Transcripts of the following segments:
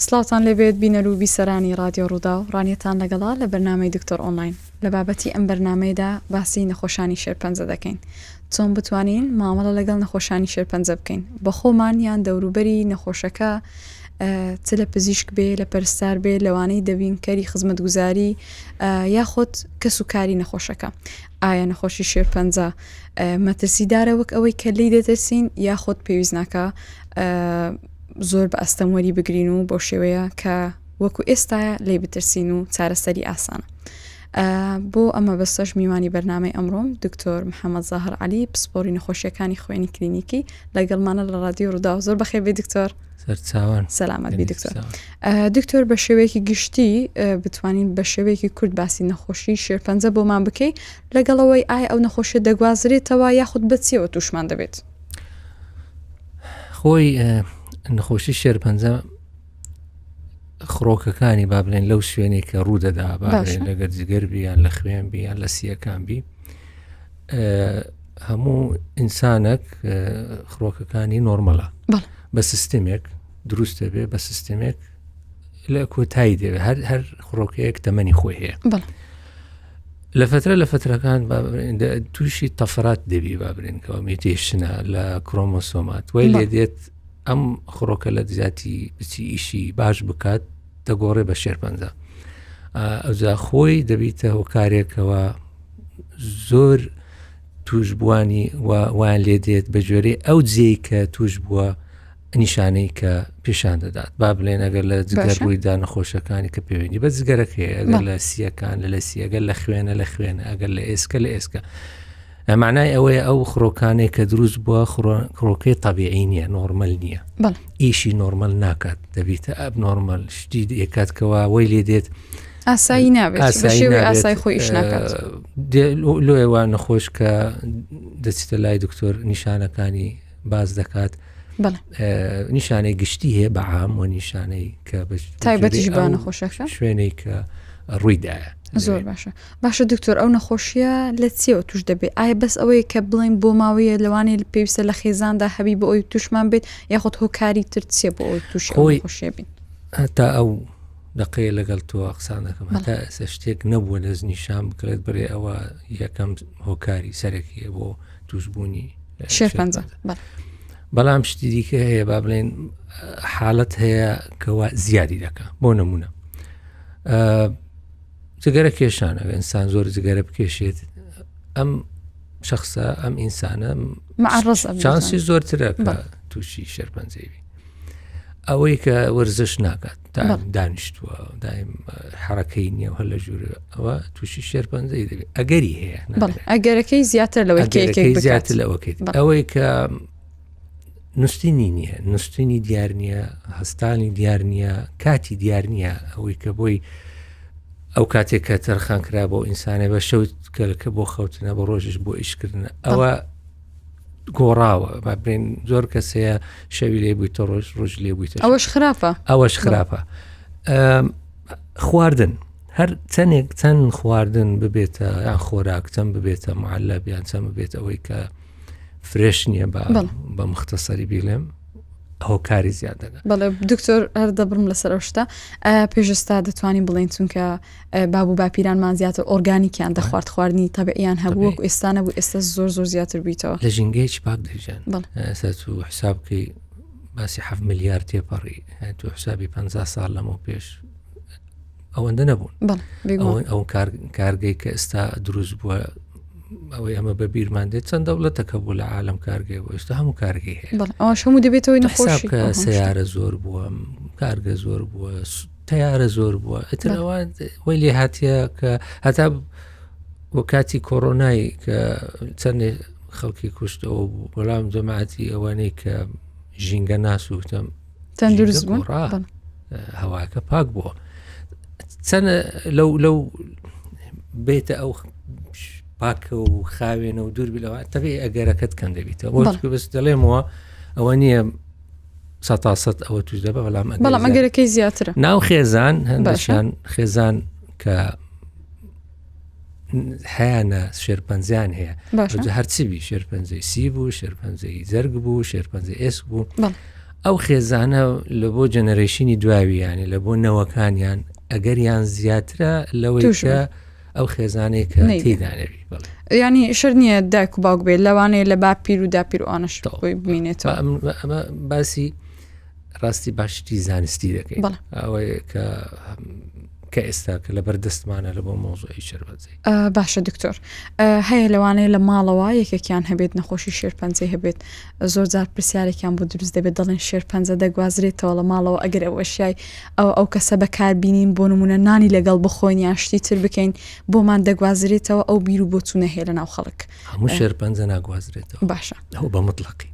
سڵاوتان لێبێت بینەر و بیسەرانی رادیۆ ڕوودا و ڕانیەتان لەگەڵا لە بەرنامەی دکتۆر ئۆنلاین لە بابەتی ئەم بەرنامەیەدا باسی نەخۆشانی شێرپەنجە دەکەین. چۆن بتوانین مامەڵە لەگەڵ نەخۆشانی شێرپەنجە بکەین بە خۆمان یان دەوروبەری نەخۆشەکە، چ لە پزیشک بێ، لە پەرستار بێ، لەوانەی دەبین کەری خزمەتگوزاری یاخۆت کەس و کاری نەخۆشەکە. ئایا نەخۆشی شێرپەنجە مەترسیدارە وەک ئەوەی کە لی دەترسین یاخۆت پێویست ناکە زۆر بە ئەستەموەری بگرین و بۆ شێوەیە کە وەکو ئێستاە لێ بترسین و چارەسەری ئاسانە. بۆ ئەمە بەستەش میوانی بەرنامەی ئەمڕۆم دکتۆر محەممەد زاهر علی، پسپۆری نەخۆشیەکانی خوێنی کلینیکی لەگەڵمانە لە رادیۆ ڕوودا. زۆر بەخێر بێ دکتۆر. سەلامەت بی دکتۆر. دکتۆر بە شێوەیەکی گشتی بتوانین بە شێوەیەکی کورد باسی نەخۆشی شێرپەنجە بۆمان بکەی لەگەڵەوەی ئایا ئەو نەخۆشیە دەگوازرێتەوە یاخود بەچیەوە تووشمان دەبێت؟ خۆی نەخۆشی شێرپەنجە خڕۆکەکانی با بڵێن لەو شوێنێک کە ڕوودەدا، با بڵێن لە گەرجگەر بیان لە خوێن بیان لە سیەکان بی، هەموو ئینسانێک خڕۆکەکانی نۆرمەلە بە سیستمێک دروستە بێ، بە سیستمێک لە کۆتایی دەوێت. هەر خڕۆکەیەک تەمەنی خۆی هەیە. لە فترەکان تووشی تەفرات دەبی، با بڵێنکەوە میوتیشنە لە کرۆمۆسۆمات وای لێ دێت ئەم خڕۆکە لە دزاتی بچی ئیشی باش بکات دەگۆڕێ بە شێرپەنجە. ئەوجا خۆی دەبیتە هۆکارێکەوە زۆر توش بوانی وان لێ دێت بە جۆرێ ئەو جێی کە توش بووە نیشانەی کە پیشان دەدات. با بڵێن ئەگەر لە جگەر ڕوویدا نەخۆشەکانی کە پەیوەندی بە جگەرەکەی، ئەگەر لە سیەکان لە سیەگەر لە خوێنە، ئەگەر لە ئێسکە لە ئێسکە. معنای ئەوەیە ئەو خڕۆکانێک کە دروست بووە خڕۆکەی طبیعی نییە، نۆرمەل نییە، ئیشی نۆرمەل ناکات، دەبیتە ئەب نۆرمەل شتی دەکاتکەوە وای لێ دێت ئاسایی نابێت، بە شێوەی ئاسایی خۆی ئیش ناکات. لۆیەوە نەخۆش کە دەچێتە لای دکتۆر نیشانەکانی باز دەکات. نیشانەی گشتی هەیە بەعام و نیشانەی کە تایبەتیش بە نەخۆشەکە شوێنەی کە ڕوویدایە. زۆر باشە دکتۆر، ئەو نەخۆشیە لە چیەوە توش دەبێت؟ ئایا بەس ئەوەیە کە بڵین بۆ ماوەیە لەوانەیە پێویستە لە خێزاندا هەبی بۆ ئەوی توشمان بێت یاخود هۆکاری تر چیە بۆ ئەوی تووشی نەخۆشیە بین؟ هەتا ئەو دقەیە لەگەڵ تۆ قسان دەکەم، هەتا ئێستا شتێک نەبووە لەز نیشان بکرێت بڕێ ئەوە یەکەم هۆکاری سەرەکیە بۆ توشبوونی شێرپەنجە. بەڵام شتی دیکە هەیە، با بڵێن حاڵەت هەیە کەوا زیادی دەکە. بۆ نمونە جگەرە کێشانە، ئینسان زۆر جگەرە بکێشێت، ئەم شخصە ئەم ئینسانە چانسی زۆرترە کە تووشی شێرپەنجەیبی. ئەوەی کە وەرزش ناکات، دانیشتووە دایم حرەکەی نییە و هەر لە ژوورە، ئەوە تووشی شێرپەنجەی دەبێت ئەگەری هەیە. ئەگەرەکەی زیاتر لەوەکەیت ئەوەی کە نووسینی نییە، نووسینی دیار نییە، هەستانی دیار نییە، کاتی دیار نییە. ئەوەی کە بۆی ئەو کاتێک کە تەرخان کرا بۆ ئینسانێ بە شەوت کە بۆ خەوتنە بە ڕۆژش بۆ ئیشکردنە، ئەوە گۆڕاوە. با بڵێن زۆر کەسەیە شەوی لێ بوویتە ڕۆژ لێ بوویتە، ئەوەش خراپە. خواردن، هەر چەند خواردن ببێتە یان خۆراک چەند ببێتە معەلەب یان چەند ببێت ئەوەی کە فرێش نییە بە مختصری بیڵێم، هۆکاری زیاد دەگات. بەڵێ دکتۆر، هەر دەبرم لەسەر شتە پێشستا دەتوانین بڵێن چونکە باب و باپیرانمان زیاتر ئۆرگانیکیان دەخوارد، خواردنی تەبیعیان هەبوو وەکو ئێستا نەبوو، ئێستا زۆر زیاتر بیتەوە. لە ژینگەیەکی پاک دەژیان ئەساس و حسابکەی باسی 7 ملیار تێپەڕی تو حسابی 50 ساڵ لەمەوە پێش ئەوەندە نەبوون. ئەو کارگەی کە ئێستا دروست بووە، ئەوەی ئەمە بە بیرمان دێت چەند دەوڵەتەکە بوو لە عالم کارگەی بۆ ئێستا هەموو کارگەی هەیە. ئەوەش هەموو دەبێتەوەی نەخۆشی کە سیارە زۆر بووە، کارگە زۆر بووە، تەیارە زۆر بووە. ئەتر ئەوان وەی لێ هاتیە کە هەتا وە کاتی کۆڕۆنای کە چەند خەڵکی کوشتەوە بوو، بەڵام جەماعەتی ئەوانەی کە ژینگە ناسووتەم تەندروست بوون، هەواکە پاک بووە. چەند لەو بێتە ئەو پاکە و خاوێنە و دوور بلەوە تەبێ ئەگەرەکەت کەم دەبیتەوە. بۆ بەس دەڵێمەوە ئەوە نییە 100% ئەوە توش دەبە، بەڵام ئەگەرەکەی زیاترە. ناو خێزان هەندێکیان خێزان کە هەیەە شێرپەنجیان هەیە، هەرچی بی شێرپەنجەی سی بوو، شێرپەنجەی زەرگ بوو، شێرپەنجەی ئێسک بوو، ئەو خێزانە لە بۆ جەنەرێشنی دواوی یانی لە بۆ نەوەکانیان ئەگەریان زیاترە لەوەی کە ئەو خێزانەی کە تێدانەوی ینی شەر نییە دایک و باوک بێت لەوانەیە لە باپیر و داپیر و ئانەش خۆی بمینێتەوە. ئەمە باسی ڕاستی باشتی زانستی دەکەین ئەوەیە کە ئێستا کە لە بەردەستمانە لە بۆ مۆزۆی شێرپەنجەی. باشە دکتۆر، هەیە لەوانەیە لە ماڵەوە یەکێکیان هەبێت نەخۆشی شێرپەنجەی هەبێت، زۆر جار پرسیارێکیان بۆ دروست دەبێت دەڵێن شێرپەنجە دەگوازرێتەوە لە ماڵەوە ئەگەر ئەوەشیای ئەو کەسە بەکاربینین بۆ نمونە نانی لەگەڵ بخۆین یان شتی تر بکەین بۆمان دەگوازرێتەوە ئەو بیر و بۆ چوونە هەیە لە ناو خەڵک. هەموو شێرپەنجە ناگوازرێتەوە. باشە ئەو بە مطلقی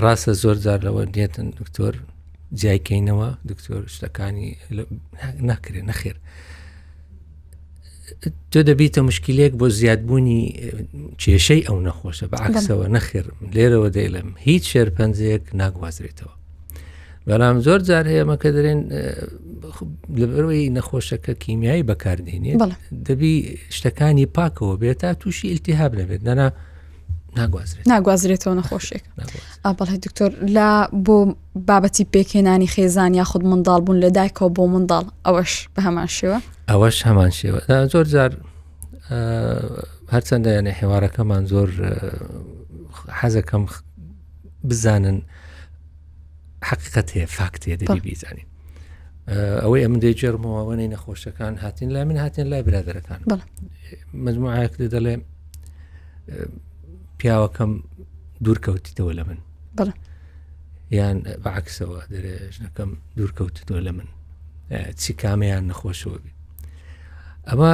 ڕاستە زۆر جار لەوە دێتن دکتۆر جایکەینەوە دکتۆر شتەکانی ناکرێت نەخێر تۆ دەبیتە مشکلێک بۆ زیادبوونی کێشەی ئەو نەخۆشە بەعکسەوە نەخێر لێرەوە دەیڵم هیچ شێرپەنجەیەک ناگوازرێتەوە. بەڵام زۆر جار هەیەمە کە دەرێن لەبەرەوەی نەخۆشەکە کیمیایی بەکاردێنێت دەبی شتەکانی پاکەوە بێت تا تووشی ئیلتیهاب نەبێت ناگوازرێتەوە نەخۆشێک. بەڵێ دکتۆر لا بۆ بابەتی پێکێنانی خێزان یاخود منداڵ بوون لە دایکەوە بۆ منداڵ ئەوەش بە هەمان شێوە؟ ئەوەش هەمان شێوە. زۆر جار هەرچەندە یانێ حێوارەکەمان زۆر حەزەکەم بزانن حقیقەت هەیە فاکت هەیە دەبی بیزانین. ئەوەی ئەمن دەیجێڕمەوە ئەوەی نەخۆشەکان هاتین لای من هاتین لای برادەرەکان مەجموعەیەک دەڵێ پیاوەکەم دوورکەوتیتەوە لە من یان بەعکسەوە دەرێژنەکەم دوورکەوتیتەوە لە من چی کامەیان نەخۆشەوە بێت. ئەمە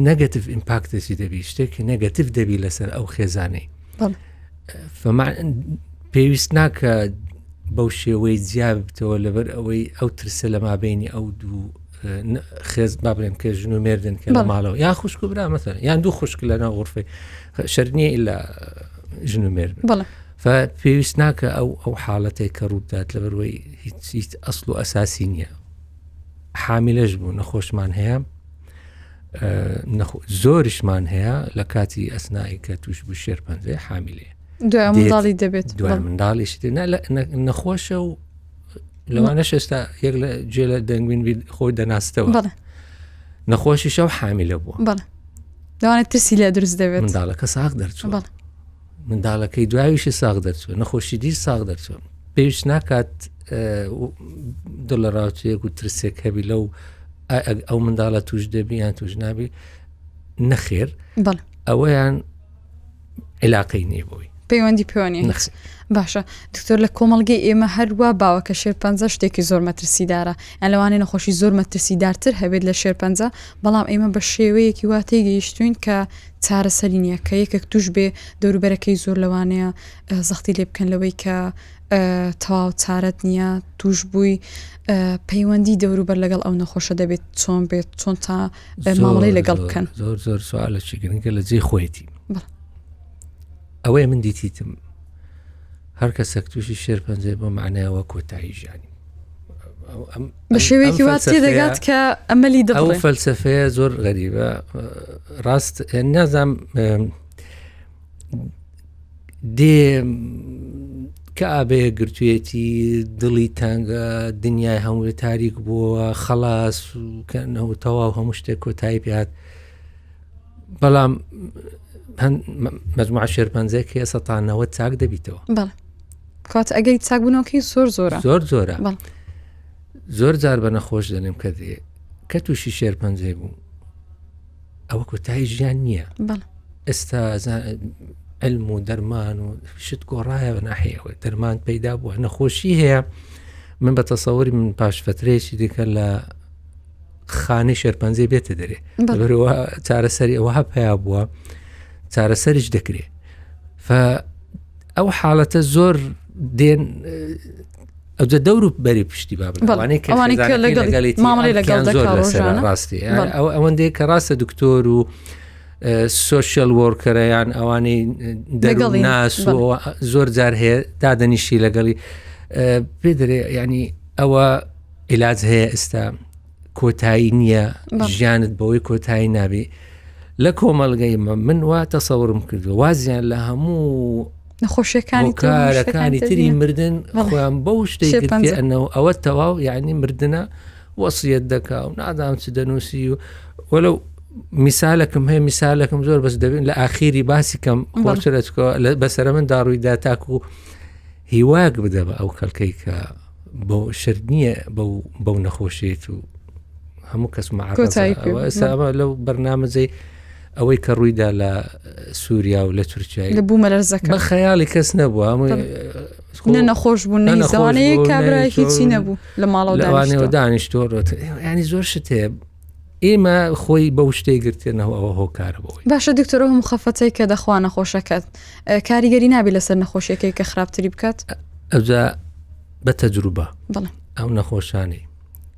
نەگەتیڤ ئیمپاکتێکی دەبی شتێکی نەگەتیڤ دەبی لەسەر ئەو خێزانەی پێویست ناکە بەو شێوەی جیا بتەوە لەبەر ئەوەی ئەو ترسە لە مابینی ئەو دوو خێز با بڵێم کە ژن و مێردن کە لە ماڵەوە یان خوشک و برا مەسەڵەن یان دوو خوشک لەناو غورفەی شەر نییە ئیلا ژن و مێرد پێویست ناکە ئەو حاڵەتێک کە ڕوودات لەبەرەوەی هیچ ئەسڵ و ئەساسی نییە. حامیلەش بوو نەخۆشمان هەیە زۆریشمان هەیە لە کاتی ئەسنایی کە توش بوو شێرپەنجەی حامیلەیە دوای منداڵی دەبێت دوای منداڵیش نەخۆشە و لەوانە شێستا یەک لە جێ لە دەنگوین خۆی دەناستەوە نەخۆشی شەو حامیلە بووە دەوانێت ترسی لێ دروست دەبێت منداڵەکە ساغ دەرچوە منداڵەکەی دواییشی ساغ دەرچوە نەخۆشی دیر ساغ دەرچوە پێویست ناکات دڵ لە ڕاوچەیەک و ترسێک هەبی لەو ئەو منداڵە توش دەبی یان توش نابی نەخێر ئەوەیان علاقەی نییە بۆی پەیوەندی پێوانی باشە دکتۆر لە کۆمەڵگەی ئێمە هەروە باوەکە شێرپەنجە شتێکی زۆر مەترسیدارە یان لەوانەیە نەخۆشی زۆر مەترسیدارتر هەبێت لە شێرپەنجە بەڵام ئێمە بە شێوەیەکی وا تێگەیشتوین کە چارەسەری نییە کە یەکێک توش بێ دەوروبەرەکەی زۆر لەوانەیە زەختی لێ بکەن لەوەی کە تەواو چارەت نییە توش بووی پەیوەندی دەوروبەر لەگەڵ ئەو نەخۆشە دەبێت چۆن بێت چۆن تا مامەڵەی لەگەڵ بکەن. زۆر زۆر سوالێکی گرنگە لە جێ خۆیەتی ئەوەیە من دیتیتم هەر کەسێک تووشی شێرپەنجەی بۆ معنایەوە کۆتایی ژیانی بە شێوەیەکی وا تێدەگات کە ئەمەلی دەڵێ ئەو فەلسەفەیە زۆر غەریبە ڕاست نازام دێ کە ئابەیە گرتوێتی دڵی تەنگە دنیای هەموو تاریک بووە خەلاص کەنەوە تەواو هەموو شتێک کۆتایی پێات بەڵام مەجموعە شێرپەنجەیەک هەیە سەتانەوە چاک دەبیتەوە کات ئەگەری چاکبوونەوەکەی زۆر زۆرە زۆرە زۆر جار بە نەخۆش دەنێم کە دێ کە تووشی شێرپەنجەی بوو ئەوە کۆتایی ژیان نییە ئێستا علم و دەرمان و شت گۆڕایە بە ناحەیەوە دەرمان پەیدا بووە نەخۆشی هەیە من بە تەسەووری من پاش فترەیەکی دیکە لە خانەی شێرپەنجەی بێتە دەرێ بەرەوە چارەسەری ئەوە هەپیا بووە چارەسەریش دەکرێت ئەو حاڵەتە زۆر دێن ئەوجە دەور و بەری پشتی بابوانەی مامەڵی لەگەڵ ڕاستی ئەوەندەیە کە ڕاستە دکتۆر و سۆشیال وۆرکەرەیان ئەوانەی دەگەڵی ناس و زۆر جار هەیە دادەنیشی لەگەڵی پێ دەرێ ینی ئەوە عیلاج هەیە ئێستا کۆتایی نییە ژیانت بەوەی کۆتایی نابی لە کۆمەڵگەی من وا تەسەورم کردو وازیان لە هەموو هۆکارەکانی تری مردن خۆیان بەو شتێک ئەنەوە ئەوە تەواو یعنی مردنە وەسیەت دەکا و نادام چ دەنووسی و وەلو میسالەکەم هەیە میسالەکەم زۆر بەس دەبێن لە ئاخیری باسی کەم خۆشەکە بەسەرە من داڕوویدا تاکو و هیواک بدە بە ئەو کەڵکەی کە بەو شەر نییە بەو نەخۆشیێت و هەموو کەس مەعرەزە لەو بەرنامەجەی ئەوەی کە ڕوویدا لە سووریا و لە تورکیای لە بوو مەلەرزەکە بە خەیاڵی کەس نەبوو نەخۆش بوون نەیزانەیە کابراایکی چی نەبوو لە ماڵەوە دانیشتۆ ینی زۆر شت هەیە ئێمە خۆی بەو شتەی گرتێنەوە ئەوە هۆکارە بەوەی باشە دکتۆرە مخەفەتەی کە دەخوا نەخۆشەکەت کاریگەری نابێت لەسەر نەخۆشیەکەی کە خراپتری بکات ئەوجا بە تەجروبە ئەو نەخۆشانی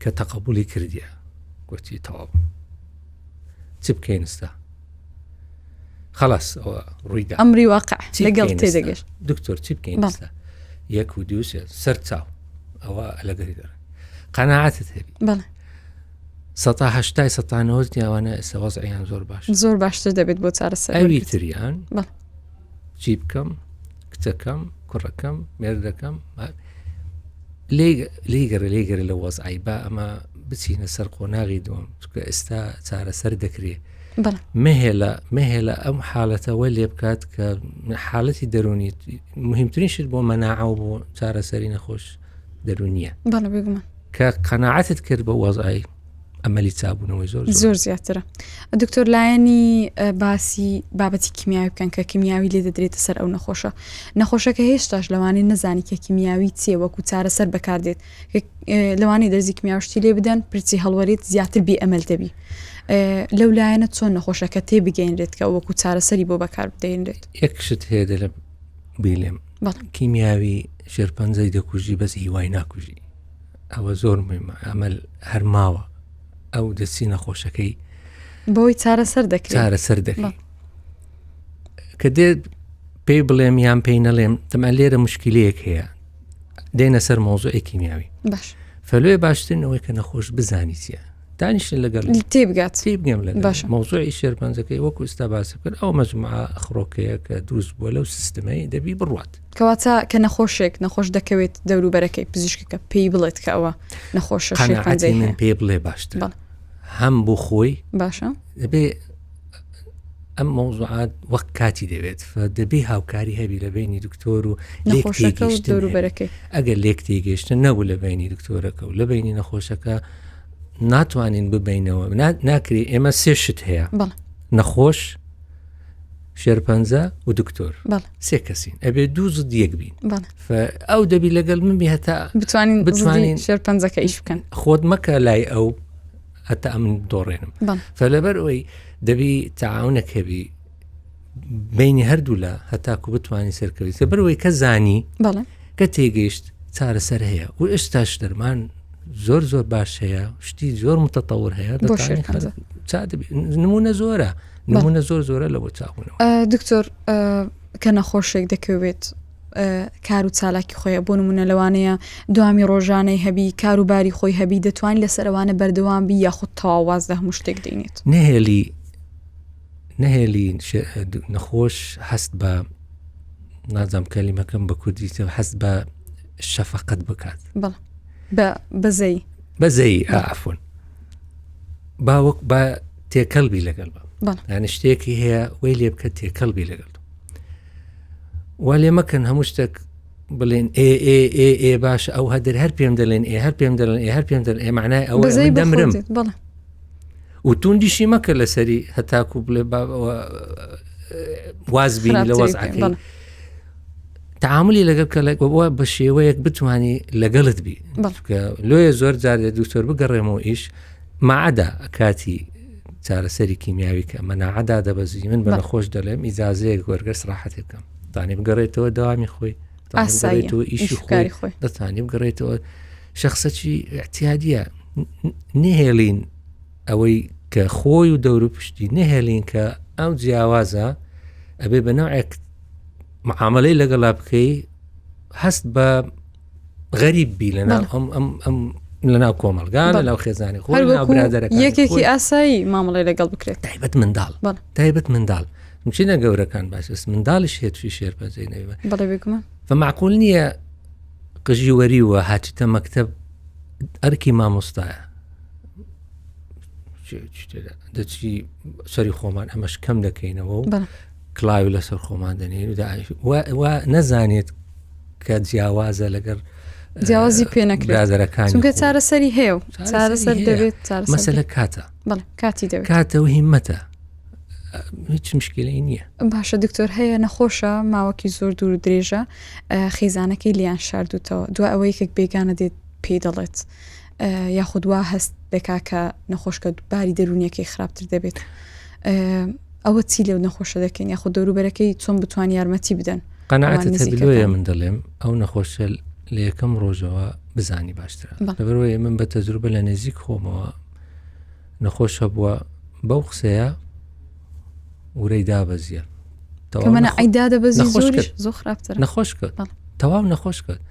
کە تەقبولی کردیە گوتی تەواو چ بکەین ئێستا خلاص ئەوە ڕوویدا ئەمری واقع لەگەڵ تێدەگەشت دکتۆر چی بکەین ئێستا یەک و دوو سێ سەر چاو ئەوە لەگەری دەڕێن قەناعەتت هەبی 1970 دیاوانە ئێستا وەزعیان زۆر باشتر دەبێت بۆ چارەسەر ئەوی تریان چی بکەم کچەکەم کوڕەکەم مێردەکەم لێگەرە لە وەزعی با ئەمە بچینە سەر قۆناغی دووەم چکە ئێستا چارەسەر دەکرێت مهێلە ئەم حاڵەتەوە لێ بکات کە حاڵەتی دەرونی مهمترین شت بۆ مەناعە و بۆ چارەسەری نەخۆش دەرونیە کە قەناعەتت کرد بە وەزعی ئەمەلی چابوونەوەی زۆر زیاترە. دکتۆر لایەنی باسی بابەتی کیمیاوی بکەن کە کیمیاوی لێ دەدرێتە سەر ئەو نەخۆشەکە هێشتاش لەوانەیە نەزانی کە کیمیاوی چیە وەکو چارەسەر بەکاردێت لەوانەی دەرزی کیمیاوشتی لێ بدەن پرچی هەڵوەریت زیاتر بێ ئەمەل دەبی. لەو لایەنە چۆن نەخۆشەکە تێبگەینرێت کە وەکو چارەسەری بۆ بەکار بدەینرێت؟ یەک شت هەیە دەلە بیلێم کیمیاوی شێرپەنجەی دەکوژی بەس هیوای ناکوژی. ئەوە زۆر مهمە ئەمەل هەر ماوە ئەو دەچی نەخۆشەکەی بۆی چارەسەر دەکرێت کە دێت پێی بڵێم یان پێی نەڵێم تەمە لێرە مشکلەیەک هەیە دێنە سەر مۆزوعی کیمیاوی فەلوێ باشترنەوەی کە نەخۆش بزانی چیە دانیشتن لەگەڵ تێبگەم لەگەڵ مۆزوعی شێرپەنجەکەی وەکو ئێستا باسی کرد ئەو مەجموعە خڕۆکەیە کە دروست بووە لەو سیستەمەی دەبی بڕوات کەواتە کە نەخۆش دەکەوێت دەوروبەرەکەی پزیشکەکە پێی بڵێت کە ئەوە نەخۆشە شێرپەنجەی من پێ بڵێ باشتر هەم بۆ خۆی باشە دەبێ ئەم مۆزوعات وەک کاتی دەوێت دەبێ هاوکاری هەبی لە بینی دکتۆر و دەوروبەرەکەی ئەگەر لێک تێگەیشتن نەبوو لە بینی دکتۆرەکە و لە بینی نەخۆشەکە ناتوانین ببینەوە ناکری ئێمە سێ شت هەیە نەخۆش شێرپەنجە و دکتۆر سێ کەسین ئەبێ دوو زد یەک بین ئەو دەبی لەگەڵ من بی هەتا بتوانین شێرپەنجەکە ئیش بکەن خۆت مەکە لای ئەو هەتا ئەمن دۆڕێنم فلەبەر ئەوەی دەبی تەعاونێک هەبی بینی هەردوو لە هەتاکو بتوانانی سەرکەوی بەرەوەی کە زانی کە تێگەیشت چارەسەر هەیە و ئێستاش دەرمان زۆر باش هەیە شتی زۆر متەتەور هەیە نمونە زۆرە نمونە زۆرە لە بۆ چاوونەوە. دکتۆر کە نەخۆشێک دەکەوێت کار و چالاکی خۆی بۆ نمونە لەوانەیە دوامی ڕۆژانەی هەبی کاروباری خۆی هەبی دەتوانین لەسەرەوانە بەردەوام بی یاخود تەواواز دە هەموو شتێک دەینێت نەهێلی نەخۆش هەست بە نازام کەلیمەکەم بە کوردی هەست بە شەفەقەت بکات بەزەی ئافۆن باوەک بە تێکەڵبی لەگەڵ بە یانە شتێکی هەیە وەی لێ بکە تێکەڵبی لەگەڵ وا لێ مەکەن هەموو شتێک بڵێن ئێ باشە ئەو هەدر هەر پێم دەڵێن هەر پێم دەڵێن هەر پێم دەڵێن معنای ئەوە دەمرم و توندیشی مەکە لەسەری هەتاکو بڵێ وازبینی لە وەزعەکەی تعاملی لەگەڵ کە بە شێوەیەک بتوانی لەگەڵت بی لۆیە زۆر جارێ دوکتۆر بگەڕێمەوە ئیش ماعەدا کاتی چارەسەری کیمیاوی کە مەناعەدا دەبەزی من بە نەخۆش دەڵێم ئیجازەیەک وەرگەر سراحەت بکەم دەتانی بگەڕێتەوە داوامی خۆی دەتانی ئیشی خۆی دەتانی بگەڕێتەوە شەخسەکی احتیادیە نهێڵین ئەوەی کە خۆی و دەور و پشتی نهێڵین کە ئەو جیاوازە ئەبێ بە نوعێک معاملەی لەگەڵا بکەی هەست بە غەریب بی لەناو ئەم لەناو کۆمەلگانە لەو خێزانی خۆی برادەرەکان یەکێکی ئاسایی مامەڵی لەگەڵ بکرێت تایبەت منداڵ مچینە گەورەکان باش منداڵیش هێت توی شێرپەنجەی نەویمە بەڵێ بگومە فمعقول نییە قژی وەریوە هاتیتە مەکتەب ئەرکی مامۆستایە دەچی سەری خۆمان ئەمەش کەم دەکەینەوە و کڵاوی لەسەر خۆمان دەنێن و نەزانێت کە جیاوازە لەگەر جیاوازی پێ نەکرێت چونکە چارەسەری هەیە و چارەسەر دەبێت مەسەلە کاتە کاتی دەبێت کاتە و هیممەتە هیچ مشکلەی نییە. باشە دکتۆر هەیە نەخۆشە ماوەکی زۆر دوور و درێژە خێزانەکەی لیان شاردوتەوە دوای ئەوەی یەکێک بێگانە دێت پێی دەڵێت یاخود وا هەست دەکا کە نەخۆشکە باری دەرونیەکەی خراپتر دەبێت ئەوە چی لێو نەخۆشە دەکەین یاخود دەوروبەرەکەی چۆن بتوان یارمەتی بدەن قەناعەتت هەبێ من دەڵێم ئەو نەخۆشە لە یەکەم ڕۆژەوە بزانی باشترە لەبەرەوەی من بە تەجروبە لە نێزیک خۆمەوە نەخۆشە بووە بەو قسەیە ورەی دابەزیە منە ئەیدا دەبەزی زۆر خراپتر نەخۆش کرد تەواو نەخۆش کرد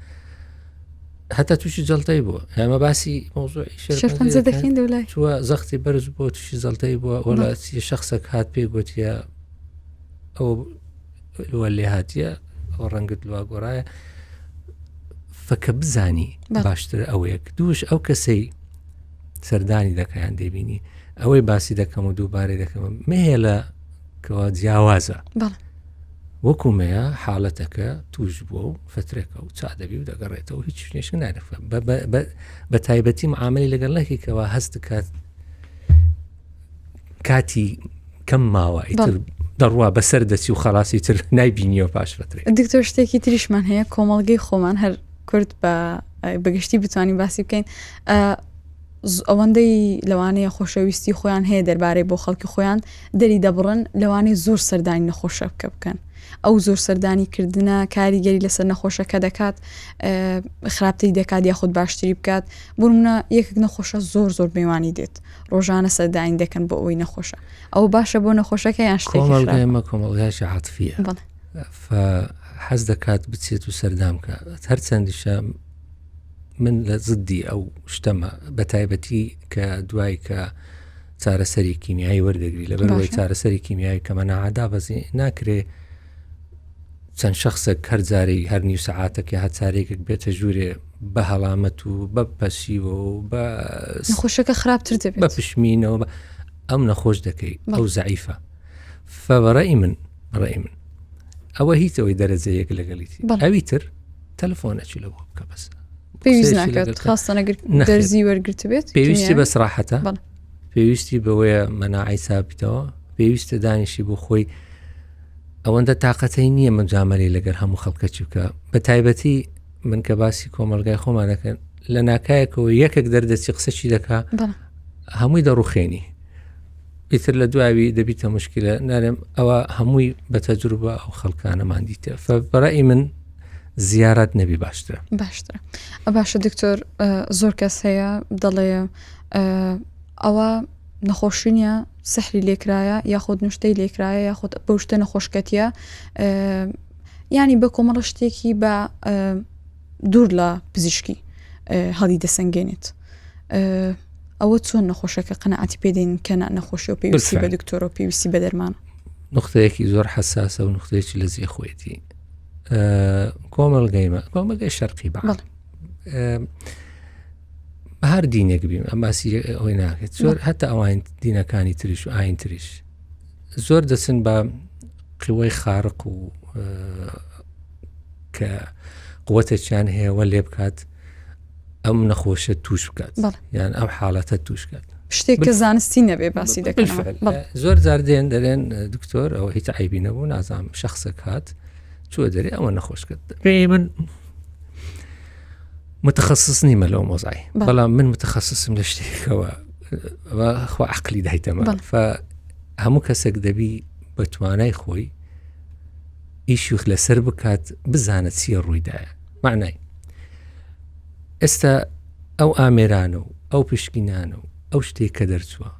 هەتا تووشی جەڵتەی بووە ئەمە باسی مۆزوعی شێرپەنجە دەکەین دەولای چووە زەختی بەرز بۆ تووشی جەڵتەی بووە وەڵاتی شەخصێک هات پێی گوتیە ئەو لێ هاتیە ئەو ڕەنگت لوا گۆڕایە فەکە بزانی باشترە ئەوەیەک دووش ئەو کەسەی سەردانی دەکەیان دەبینی ئەوەی باسی دەکەم و دووبارەی دەکەم مهێلە کەوا جیاوازە وەکومەیە حاڵەتەکە توش بووە و فترێکە و چادەبی و دەگەڕێتەوە هیچ شتێک نانەفە بە تایبەتی معاملی لەگەڵ نەکەیکەوە هەست دەکات کاتی کەم ماوە ئیتر دەڕوا بەسەر دەچی و خەڵاسی تر نایبینیەوە پاش فترێک. دکتۆر شتێکی تریشمان هەیە کۆمەڵگەی خۆمان هەر کورد بەگشتی بتوانین باسی بکەین ئەوەندەی لەوانەیە خۆشەویستی خۆیان هەیە دەربارەی بۆ خەڵکی خۆیان دەری دەبڕن لەوانەیە زۆر سەردانی نەخۆشە بکەن ئەو زۆر سەردانی کردنە کاریگەری لەسەر نەخۆشەکە دەکات خراپتری دەکات یاخود باشتری بکات بوونە یەکێک نەخۆشە زۆر میوانی دێت ڕۆژانە سەردانی دەکەن بۆ ئەوەی نەخۆشە ئەو باشە بۆ نەخۆشەکە یان شتێکی کۆمەڵگایشی عاتفیە حەز دەکات بچێت و سەردامکە هەر چەندیشە من لە زدی ئەو شتەمە بە تایبەتی کە دوای کە چارەسەری کیمیایی وەردەگری لەبەرەوەی چارەسەری کیمیایی کە مەناعەدا بەزی ناکرێ چەند شخصێک هەرجاری هەر نیو سەعاتێکی هەچارێکێک بێتە ژوورێ بە هەڵامەت و بە پەسیوە و بە نەخۆشەکە خراپتر دەبێت بە پشمینەوە ئەم نەخۆش دەکەی ئەو زەعیفە فبەڕێی من ئەوە هیچەوەی دەرەجەیەک لەگەڵیتی ئەوی تر تەلەفۆنەکی لەوە بکە بەس پێویست ناکات خاستەنەگر دەرزی وەرگرت بێت پێویستی بە سراحەتە پێویستی بەوەیە مەناعی سابیتەوە پێویستە دانیشی بۆ خۆی ئەوەندە تااقەتەی نییە مجامەری لەگەر هەموو خەڵکەچی بکە بە تایبەتی من کە باسی کۆمەلگای خۆمانەکەن لە ناکایەکەوە یەکێک دەردەچی قسەچی دەکا هەمووی دەڕوخێنی ئیتر لە دواوی دەبیتە مشکلە نارێم ئەوە هەمووی بە تەجروبە ئەو خەڵکانەمان دیتە فبەڕای من زیارەت نەبی باشترە باشە دکتۆر زۆر کەس هەیە دەڵێ ئەوە نەخۆشینە سحری لێکرایە یاخود نوشتەی لێکرایە یاخود بەو شتە نەخۆشکەتیە ینی بە کۆمەڵە شتێکی بە دوور لە پزیشکی هەڵی دەسەنگێنێت ئەوە چۆن نەخۆشەکە قەنەعەتی پێدەین کە نەخۆشی و پێویستی بە دکتۆر و پێویستی بە دەرمانە نقطەیەکی زۆر حساسە و نقطەیەکی لە زیێخۆیەتی کۆمەلگەی شەرقی بە هەر دینێک بیم ئەماسی ئەوەی ناکێت زۆر هەتا ئەوان دینەکانی تریش و ئاین تریش زۆر دەچن بە قوەی خارق و کە قوتێکیان هەیەوە لێ بکات ئەم نەخۆشە توش بکات یان ئەم حاڵەتە توش کات شتێک کە زانستی نەبێ باسی دەکەن زۆر جار دەرێن دکتۆر ئەوە هیچ عیبی نەبوو نازانم شخصێک هات چوە دەرێ ئەوە نەخۆش کرد من متخصص نیمە لەو مۆزای بەڵام من متخصصم لە شتێکەوە خوا عەقلی دایتەمە هەموو کەسێک دەبی بە توانای خۆی ئیشوخ لەسەر بکات بزانێت چیە ڕوویدایە معنای ئێستا ئەو ئامێرانە و ئەو پشکینانە و ئەو شتێک کە دەرچووە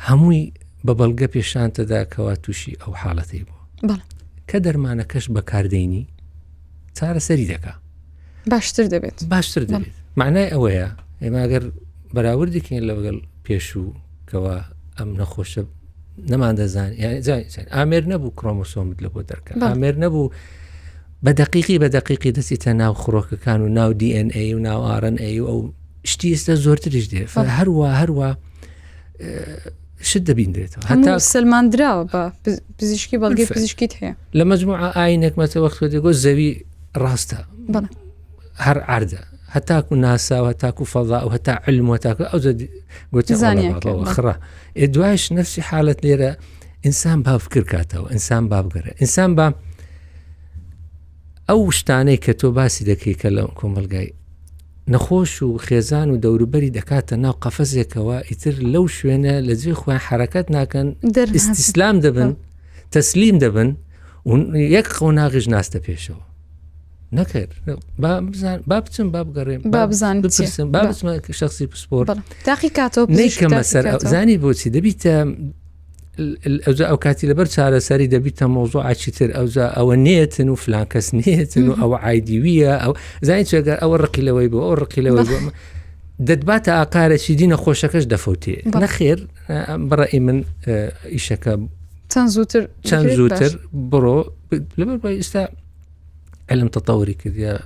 هەمووی بە بەڵگە پێشانتەدا کەوا تووشی ئەو حاڵەتەی بووە کە دەرمانەکەش بەکاردەینی چارەسەری دەکا باشتر دەبێت معنای ئەوەیە ئێمە ئەگەر بەراوردێکین لەگەڵ پێشوو کەوا ئەم نەخۆشە نەمان دەزانین یعنی ئامێر نەبوو کرۆمۆسۆمت لە بۆ دەرکە ئامێر نەبوو بە دقیقی دەچیتە ناو خڕۆکەکان و ناو DNA و ناو RNA و ئەو شتی ئێستا زۆرتریش دێ هەروە شت دەبیندرێتەوە هەتا سلمان دراوە بە پزیشکی بەڵگەی پزیشکیت هەیە لە مەجموعە ئاینێک مەتە وەختۆ دێگۆ زەوی ڕاستە هەر عردە هەتاکو ناسا و هەتاکو فەضا و هەتا علم و هەتاکو ئەو گوتیزانیەوە خڕە دوایش نفسی حالت لێرە ئینسان با فکر کاتەوە ئینسان با بگەڕێ ئینسان با ئەو شتانەی کە تۆ باسی دەکەی کە لە کۆمەلگای نەخۆش و خێزان و دەوروبەری دەکاتە ناو قەفەزێکەوە ئیتر لەو شوێنە لە جێ خۆیان حرەکەت ناکەن ئیستیسلام دەبن تەسلیم دەبن و یەک قۆناغیش ناستە پێشەوە نەکرد با بچم با بگەڕێم با بزانم با بچمە شخصی پسپۆر تاقی کاتەوە نەیکە مەسەر زانی بۆچی دەبیتە ئەو کاتی لەبەر چارەسەری دەبیتە مۆزوعی تر ئەوە نێتن و فلان کەس نێتن و ئەوە عایدیویە ئەو زانی چێگەر ئەوە ڕقیلەوەی بوو ئەو ڕقیلەوەی بوو دەتباتە ئاقارێکی دینە خۆشەکەش دەفەوتێ نەخێر بەڕێی من ئیشەکە چەند زووتر بڕۆ لەبەر بۆ ئێستا علم تەتەوری کردیا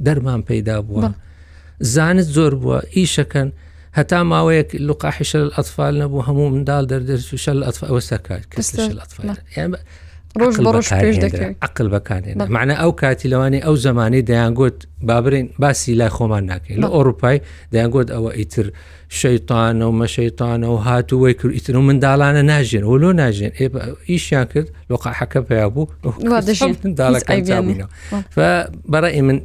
دەرمان پەیدا بووە زانت زۆر بووە ئیشەکەن هەتا ماوەیەک لقاحی شەل الأطفال نەبوو هەموو منداڵ دەردەرچ و شەل الأطفال ئەوە سەرکات کەس لە شەل الأطفال ڕۆژ بە ڕۆژ پێش دەکەوێت عقل بەکارهێنا معنە ئەو کاتی لەوانەیە ئەو زمانەی دەیانگوت بابرین باسی لای خۆمان ناکەین لە ئەوروپای دەیانگوت ئەوە ئیتر شەیطانە و مەشەیطانە و هاتووەی کرد ئیتر و منداڵانە ناژێن وەلۆ ناژێن ئیشیان کرد لقاحەکە پێیا بوو منداڵەکان چابوونەوە بەڕێی من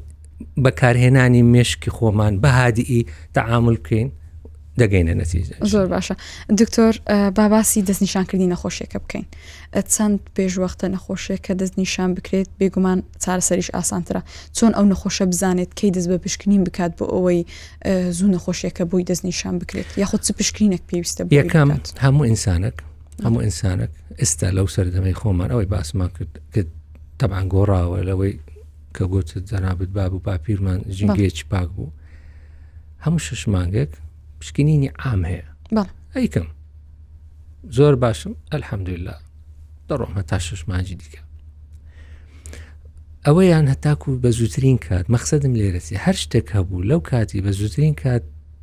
بەکارهێنانی مێشکی خۆمان بەهادیئی تەعامل بکەین دەگەینە نەتیجە زۆر باشە دکتۆر باباسی دەستنیشانکردنی نەخۆشیەکە بکەین چەند پێشوەختە نەخۆشیە کە دەستنیشان بکرێت بێگومان چارەسەریش ئاسانترە چۆن ئەو نەخۆشە بزانێت کەی دەست بە پشکنین بکات بۆ ئەوەی زوو نەخۆشیەکە بۆی دەستنیشان بکرێت یاخود چ پشکینێک پێویستە یەکەم هەموو ئینسانێک ئێستا لەو سەردەمەی خۆمان ئەوەی باسمان کرد تەبعاً گۆڕاوە لەوەی کە گوتت جەنابەت باب و باپیرمان ژینگەیەکی پاک بوو هەموو 6 مانگێک پشکنینی عام هەیە ئەیکەم زۆر باشم ئەلحەمدوللا دەڕۆمە تا 6 مانگی دیکە ئەوەیان هەتاکو بە زووترین کات مەقسەدم لێرەسی هەر شتێک هەبوو لەو کاتی بە زووترین کات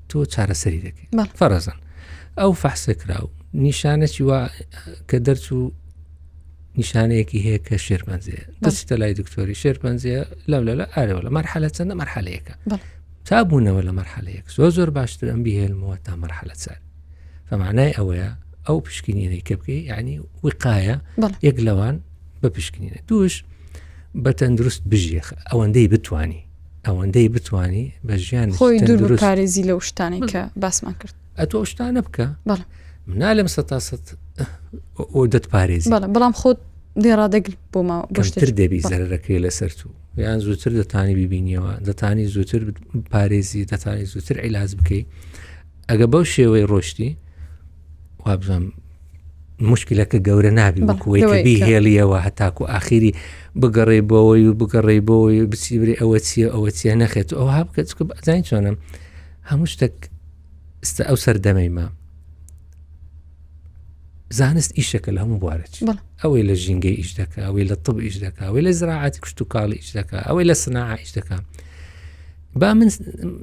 تۆ چارەسەری دەکەیت فەرەزەن ئەو فەحسەکرا و نیشانەی وا کە دەرچوو نیشانەیەکی هەیە کە شێرپەنجەیە دەچیتە لای دکتۆری شێرپەنجەیە لەو مەرحەلە مەرحەلە چەندە مەرحەلەیەکە تابوونەوە لە مەرحەلەیەک زۆر باشتر ئەم بهێنمەوە تا مەرحەلە چار فمعنای ئەوەیە ئەو پشکنینەی کە بکەی یعنی وقایە یەک لەوان بە پشکنینە دووش بە تەندروست بژیە ئەوەندەی بتوانی بە ژیان خۆی دوور بپارێزی لەو شتانەی کە باسمان کرد ئەتۆ شتانە بکە منالم 100% دەتپارێزی بەڵام خۆت دێڕادەگل بۆ گەشتر دەبی زەرەکەی لەسەر تو یان زووتر دەتانی ببینیەوە دەتانی زووتر پارێزی دەتانی زووتر عیلاج بکەی ئەگە بەو شێوەی ڕۆشتی وابزانم مشکلەکە گەورە نابی وەکوەی کە بیهێڵیەوە هەتاکو ئاخیری بگەڕێ بۆەوەی بچیبرێ ئەوە چیە نەخێت ئەو هابکە زانین چۆنم هەموو شتێک ئەو سەردەمەیمە زانست ئیشەکە لە هەموو بوارەچ ئەوەی لە ژینگەی ئیش دەکە ئەوەی لە طب ئیش دەکە ئەوەی لە زراعەتی کشت و کاڵی ئیش دەکە ئەوەی لە سناعە ئیش دەکە با من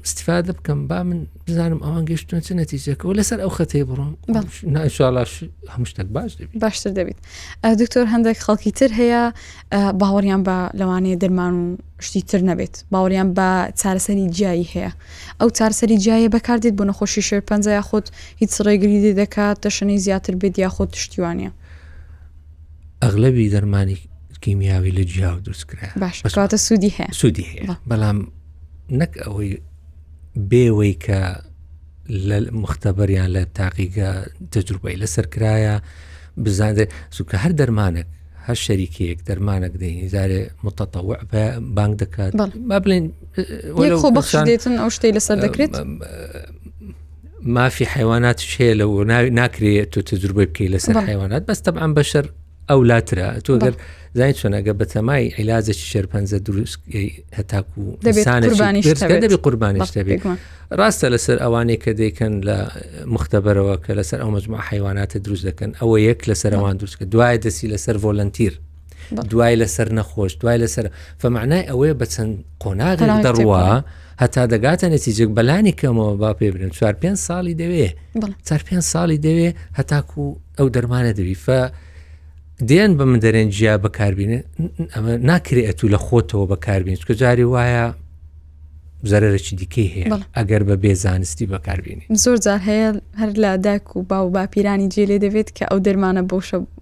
استفادە بکەم با من بزانم ئەوان گەشتون چ نەتیجەکەەوە لەسەر ئەو خەتەی بڕۆم ئینشاءالله هەموو شتێک باشتر دەبێت دکتۆر هەندێک خەڵکی تر هەیە باوەڕیان بە لەوانەیە دەرمان و شتی تر نەبێت باوەڕیان بە چارەسەری جیایی هەیە ئەو چارەسەری جیایە بەکاردێت بۆ نەخۆشی شێرپەنجە یاخود هیچ ڕێگری دەکات تەشەنەی زیاتر بێت یاخود تشتیوانە ئەغلەبی دەرمانی کیمیاوی لە جیاو دروستکرا باش کاتە سوودی هەیە بەڵام نەک ئەوەی بێوەی کە لە مختبەریان لە تاقیگە تەجروبەی لەسەر کرایە بزانێ سوکە هەر دەرمانێک هەر شەریکەیەک دەرمانێک دەینی زارێ متەتەوع بانگ دەکات با بڵێن خۆ بەخش دێتن ئەو شتەی لەسەر دەکرێت مافی حیوانات شێ لەوە ناکرێت تۆ تەجروبەی بکەی لەسەر حیوانات بەس تەبعاً بەشەر ئەو لاترە تۆ گەر زانیت چۆنەگە بەتەمای عیلازێکی شێرپەنجە دروست هەتاکو دەبێت قوربانیش دەبێت. ڕاستە لەسەر ئەوانەی کە دەیکەن لە مختبەرەوە کە لەسەر ئەو مەجموعە حیواناتە دروست دەکەن ئەوە یەک لەسەر ئەوان دروستکە، دوای دەسی لەسەر ڤۆلەنتیر، دوای لەسەر نەخۆش، دوای لەسەر فمعنای ئەوەیە بە چەند قۆناغێک دەڕوا هەتا دەگاتە نەتیجەک بەلانی کەمەوە با پێ برن 4-5 ساڵی دەوێ 4-5 ساڵی دەوێ هەتاکو ئەو دەرمانە دەوی دێن بە من دەرێن جیا بەکاربینێ ئەمە ناکرێت و لە خۆتەوە بەکاربین چکە جاری وایە زەرەرێکی دیکەی هەیە ئەگەر بە بێزانستی بەکاربینی. زۆر جار هەیە هەر لە دایک و باو باپیرانی جێلێ دەوێت کە ئەو دەرمانە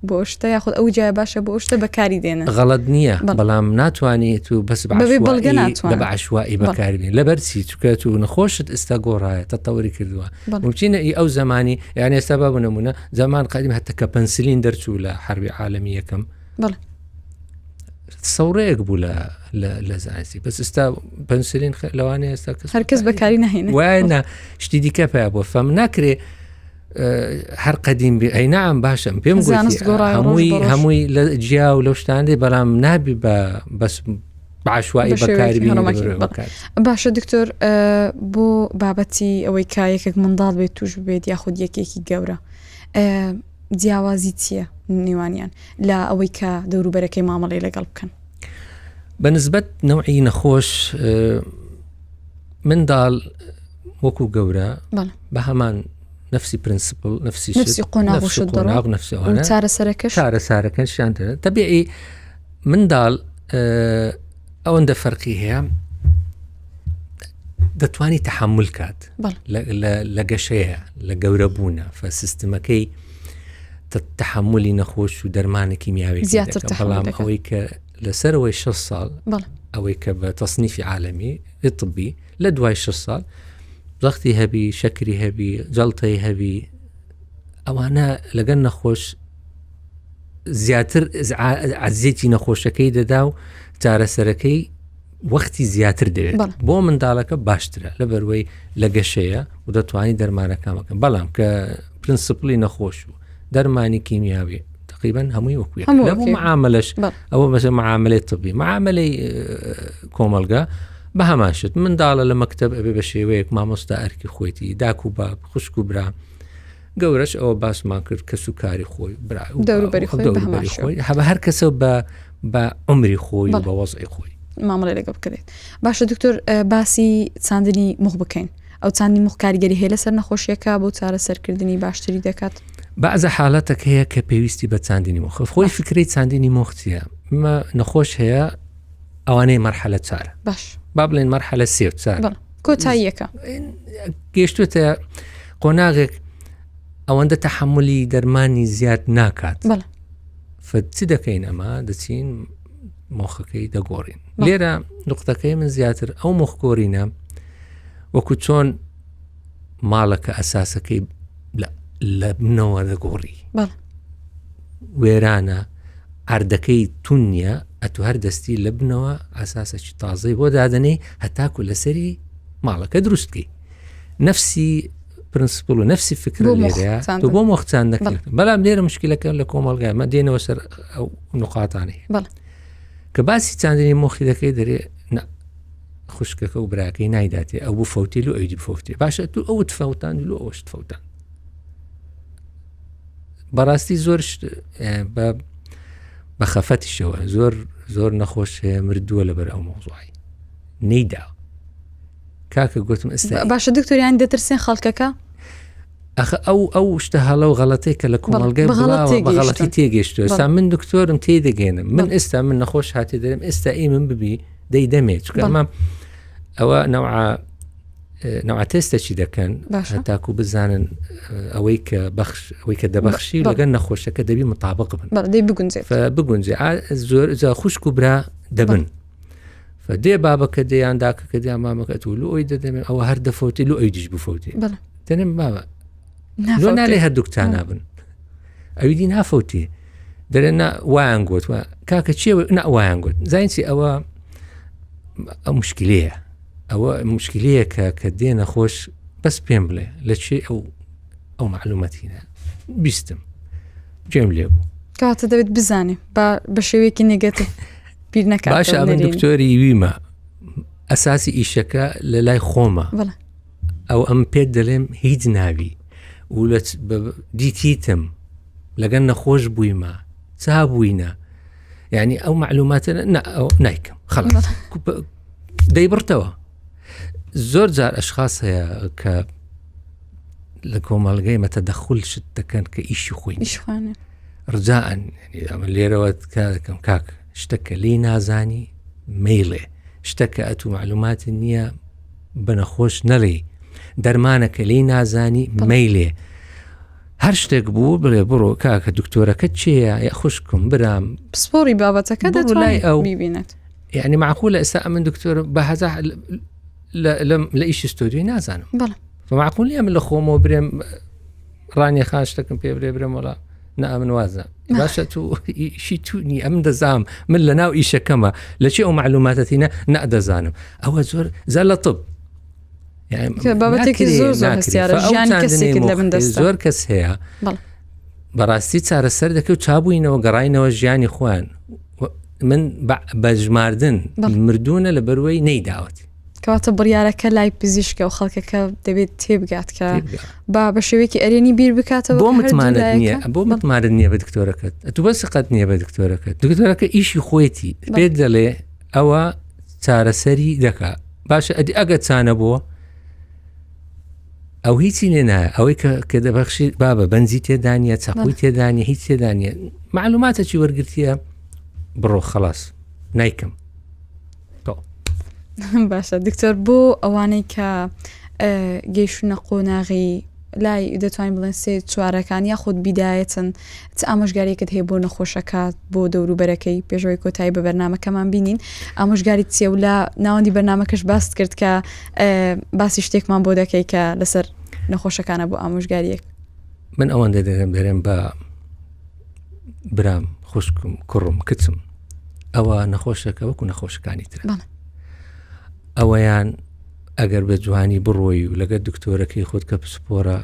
بۆ شتە یاخود ئەو جای باشە بۆ شتە بەکاری دێنن. غەڵەت نییە بەڵام ناتوانێت و بەس لە بەعشوایی بەکاربین لەبەرچی چکە و نەخۆشت ئێستا گۆڕایە تەتەوری کردووە ممکنە ئەو زمانی یعنی ئێستا با بنمونە زمان قەدیم هەتا کە پەنسلین دەرچوو لە حربی عالەمی یەکەم سەورەیەک بوو لە زانستی بەس ئێستا پەنسلین لەوانەیە ئێستا هەرکەس بەکاری نهێنێ وایە شتی دیکە پێیا بۆ فەم ناکرێ هەر قەدیم بێ ئەی نەعەم باشم پێم گوتی هەمووی لە جیا و لەو شتاندێ بەڵام نابی بەس بەعشوایی بەکاری باشە دکتۆر بۆ بابەتی ئەوەی کایەکێک منداڵ بێت توش بێت یاخود یەکێکی گەورە جیاوازی چییە نێوانیان لە ئەوەی کە دەوروبەرەکەی مامەڵەی لەگەڵ بکەن؟ بەنسبەت نەوعی نەخۆش منداڵ وەکو گەورە بە هەمان نفسی پرینسیپل نفسی قۆناغ و چارەسەرەکەشیان تەبیعی منداڵ ئەوەندە فەرقی هەیە دەتوانی تەحمل کات لە گەشەیە لە گەورە بوونە فەسیستمەکەی تەحملی نەخۆش و دەرمانێکی میاوی بەڵام ئەوەی کە لەسەرەوەی 6 ساڵ ئەوەی کە بە تەصنیفی عالەمی طبی لە دوای 6 ساڵ زەختی هەبی شەکری هەبی جەڵتەی هەبی ئەوانە لەگەن نەخۆش زیاتر عەزیەتی نەخۆشەکەی دەدا و چارەسەرەکەی وەختی زیاتر دەوێت بۆ منداڵەکە باشترە لەبەروەی لە گەشەیە و دەتوانی دەرمانەکەمەکەن بەڵام کە پرینسیپلی نەخۆش و دەرمانی کیمیاوی تقریبا هەمووی وەکوێت لەبوو معاملەش ئەوە بەسە معاملەی طبی معاملەی کۆمەلگا بە هەمان شت منداڵە لە مەکتەب ئەبێ بە شێوەیەک مامۆستا ئەرکی خۆیتی داک و باب خوشک و برا گەورەش ئەوە باسمان کرد کە سوکاری خۆی برا دەوروبەری خۆی هەبە هەر کەسە بە عمری خۆی و بە وەزعی خۆی مامەڵێ لەگەڵ بکرێت. باشە دکتۆر باسی چاندنی مخ بکەین ئەو چاندنی مخ کاریگەری هەیە لەسەر نەخۆشیەکە بۆ چارەسەرکردنی باشتری دەکات؟ بەعزە حاڵەتێک هەیە کە پێویستی بە چاندنی مخ خۆی فکری چاندنی مخ چییە؟ نەخۆش هەیە ئەوانەی مەرحەلە 4 باش با بڵێن مەرحەلە 3 و 4 کۆتاییەکە گەیشتوتە قۆناغێک ئەوەندە تەحملی دەرمانی زیاد ناکات چی دەکەین ئەمە دەچین مۆخەکەی دەگۆڕین لێرە نقطەکەی من زیاتر ئەو مۆخگۆڕینە وەکو چۆن ماڵەکە ئەساسەکەی لە بنەوە دەگۆڕی وێرانە ئاردەکەی تون نییە ئەتو هەر دەستی لە بنەوە ئاساسەکی تازەی بۆ دادنەی هەتاکو لەسەری ماڵەکە دروستکەی نفسی پرینسیپل و نفسی فکر لێرەیە تو بۆ مۆخچان دەکەن بەڵام لێرە مشکلەکە لە کۆمەڵگای مە دێنەوە سەر ئەو نقاطانەیە کە باسی چاندنی مۆخی دەکەی دەرێ خوشکەکە و براکەی نایداتێ ئەو بوو فەوتیل و ئەویدی بفەوتێ باشە تو ئەوت فەوتان لو ئەوشت فەوتان بەڕاستی زۆر بە خەفەتیشەوە زۆر نەخۆش مردووە لەبەر ئەو مۆزوعی نەیدا کاکە گوتم ئێستا باشە دکتۆریان دەترسێن خەڵکەکە ئەو شتە هەڵە و غەڵەتەی کە لە کۆمەڵگای بەغەڵەتی تێگەشتووە ئێستا من دکتۆرم تێدەگەێنم من ئێستا من نەخۆش هاتی دەرم ئێستا ئێ من ببی دەی دەمێت چکە ئەمە ئەوە نەوع تێستەچی دەکەن هەتاکو بزانن ئەوەی کە دەبەخشی لەگەن نەخۆشەکە دەبی مطابق بن بگونجێ زۆر خوشک و برا دەبن فدێ بابەکە دەیان داکەکە دەیان مامەکە تو لۆ ئەوی دەدەمێ ئەوە هەر دەفەوتی لۆ ئەوی دیش بفەوتی دەنم بابە لۆ نالێ هەردووکتان نابن ئەویدی نافەوتی دەرێن وایان گوت کاکە چێوە وایان گوت زانیچی ئەوە مشکلەیە ئەوە مشکلەیە کە دێنە خۆش بەس پێم بڵێ لە چێ ئەو معلومەتینە بیستم گوێم لێ بوو کەواتە دەبێت بزانێ بە شێوەیەکی نێگەتیڤ بیر نەکات. باشە ئەمە دکتۆری ویمە ئەساسی ئیشەکە لە لای خۆمە ئەو ئەم پێت دەڵێم هیچ ناوی و لە دیتیتم لەگەن نەخۆش بوویمە چا بووینە یعنی ئەو معلوماتە نایکەم خەڵک دەیبڕتەوە. زۆر جار ئەشخاص هەیە کە لە کۆمەڵگەی مەتەدەخول شت دەکەن کە ئیشی خۆی ڕجاءن ئەمە لێرەوە دەکەم کاک شتەکە لی نازانی مەیڵێ شتەکە ئەتو معلوماتی نییە بنەخۆش نەڵێ دەرمانەکە لی نازانی مەیلێ هەر شتێک بوو بڵێ بڕۆ کاکە دکتۆرەکە چێە یا خوشکم برام پسپۆری بابەتەکە دەتوانێت ئەو ببینێت. یعنی معقولە ئێستا من دکتۆر بە هەزار لە ئیشی ستۆدیۆی نازانم فمعقول نییە من لە خۆمەوە برێم ڕانی خان شتەکەم پێ برێ برێم وڵا نا من وازە باشە تو ئیشی تونی ئەم دەزام من لە ناو ئیشەکەمە لە چی ئەو معلوماتەتینە نەدەزانم ئەوە زۆر زە لە طب بابەتێکی زۆر هەستیارە ژیانی کەسێکی لە من دەستە زۆر کەس هەیە بەڕاستی چارەسەر دەکەوت چابووینەوە گەڕاینەوە ژیانی خۆیان من بە ژماردن مردوونە لە بەروەی نەیداوەتی کەواتە بڕیارەکە لای پزیشکە و خەڵکەکە دەبێت تێبگات کە بە شێوەیەکی ئەرێنی بیر بکاتەوە بۆ متمانت نییە بە دکتۆرەکەت تو بە سقەت نییە بە دکتۆرەکە ئیشی خۆیەتی پێت دەڵێ ئەوە چارەسەری دەکا باشە ئەدی ئەگە چانە بووە ئەو هیچی نێنایە ئەوەی کە دەبەخشی بابە بەنزی تێدانە چاقوی تێدانە هیچ تێدانە معلوماتەکی وەرگرتیە بڕۆ خلاص نیکەم. باشە دکتۆر بۆ ئەوانەی کە گەیشتونە قۆناغی لای دەتوانین بڵێن سێ چوارەکان یاخود بیدایەتن چ ئامۆژگاریەکەت هەیە بۆ نەخۆشەکات بۆ دەوروبەرەکەی پێشەوەی کۆتایی بە بەرنامەکەمان بینین ئامۆژگاری چیە و لە ناوەندی بەرنامەکەش باست کرد کە باسی شتێکمان بۆ دەکەی کە لەسەر نەخۆشەکانە بۆ ئامۆژگاریەک. من ئەوەندە دەرێم بە برام خوشکم کوڕم کچم ئەوە نەخۆشەکە وەکو نەخۆشەکانی ترە ئەوەیان ئەگەر بە جوانی بڕۆی و لەگەر دکتۆرەکەی خۆت کە پسپۆرە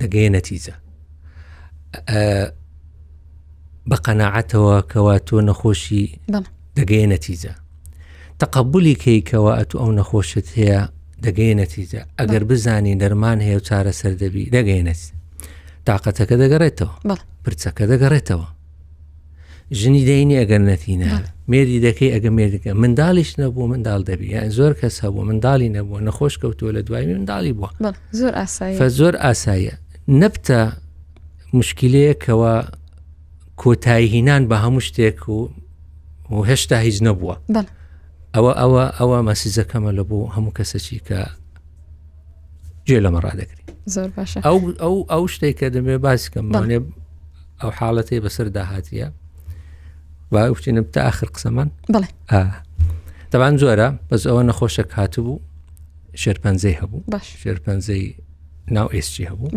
دەگەیە نەتیجە بە قەناعەتەوە کەوا تۆ نەخۆشی دەگەیە نەتیجە تەقەبولی کەیکەوە ئەتو ئەو نەخۆشت هەیە دەگەیە نەتیجە ئەگەر بزانی دەرمان هەیە و چارە سەر دەبی دەگەیە نەتیجە تااقەتەکە دەگەڕێتەوە پرچەکە دەگەڕێتەوە ژنی دەینی ئەگەر نەتینە مێری دەکەی ئەگە مێردەکە منداڵیش نەبوو منداڵ دەبی یان زۆر کەس هەبوو منداڵی نەبووە نەخۆش کەوتووە لە دوای منداڵی بووە زۆر ئاساییە زۆر ئاساییە نەبتە مشکلەیەکەوە کۆتاییهینان بە هەموو شتێک و هێشتا هیچ نەبووە ئەوە مەسیزەکەمە لە بۆ هەموو کەسێکی کە گوێ لەمە ڕادەگری. زۆر باشە ئەو شتێک کە دەبێ باسیکەم مانێ ئەو حاڵەتی بەسەر داهاتیە باوچینم تا آخر قسەمان بڵێ تەبان زۆرە بەس ئەوە نەخۆشەک هاتبوو شێرپەنجەی هەبوو شێرپەنجەی ناو ئێسچی هەبوو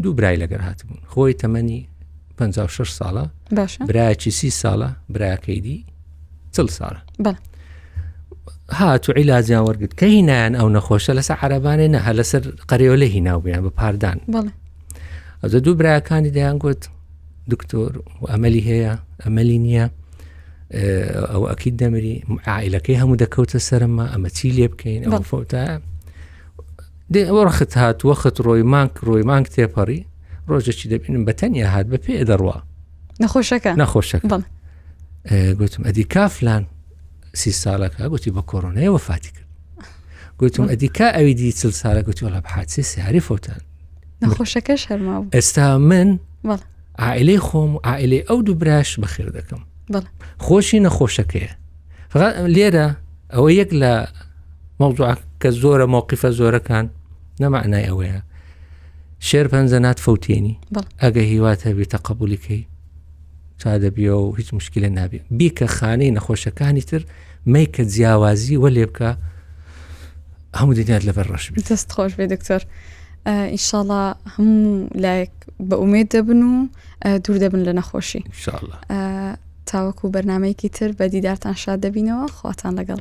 دوو برای لەگەر هاتبوون خۆی تەمەنی 56 ساڵە برایەکی 30 ساڵە برایەکەیدی 40 ساڵە هاتو عیلاجیان وەرگرت کە هینایان ئەو نەخۆشە لەسەر عەرەبانێ نەها لەسەر قەرێوەلە هیناوبیان بە پاردان ئەوزە دوو برایەکانی دەیان گوت دکتۆر و ئەمەلی هەیە ئەمەلی نییە ئەو ئەکید دەمری عائیلەکەی هەموو دەکەوتە سەرمە ئەمە چی لێ بکەین ئەو فۆتە وەڕخت هات وەخت ڕۆی مانگ تێپەڕی ڕۆژێکی دەبینم بەتەنیا هات بە پێ دەڕوا نەخۆشەکە گوتم ئەدی کافلان 30 ساڵەکە گوتی بە کۆڕۆنای وەفاتی کرد گوتم ئەدی کا ئەوی دی 40 ساڵە گوتی وەڵا بەحادسەی سیاری فۆتان نەخۆشەکەش هەرما بوو ئێستا من عائلەی خۆم و عائلەی ئەو دوو براش بەخێر دەکەم خۆشی نەخۆشەکەیە فقط لێرە ئەوە یەک لە مەوضوع کە زۆرە موقفە زۆرەکان نەمعنای ئەوەیە شێرپەنجە نات فەوتێنی ئەگە هیوات هەبی تەقەبولیکەی چا دەبیەوە و هیچ مشکلە نابێت بیکە خانەی نەخۆشەکانی تر میکە جیاوازی وە لێ بکە هەموو دنیات لەبەر ڕەش بێت. دەست خۆش بێ دکتۆر ئینشاڵڵا هەموو لایەک بە ئومێد دەبن و دوور دەبن لە نەخۆشی ئینشاڵڵا تاوەکو بەرنامەیەکی تر بە دیدارتان شاد دەبینەوە خواتان لەگەڵ.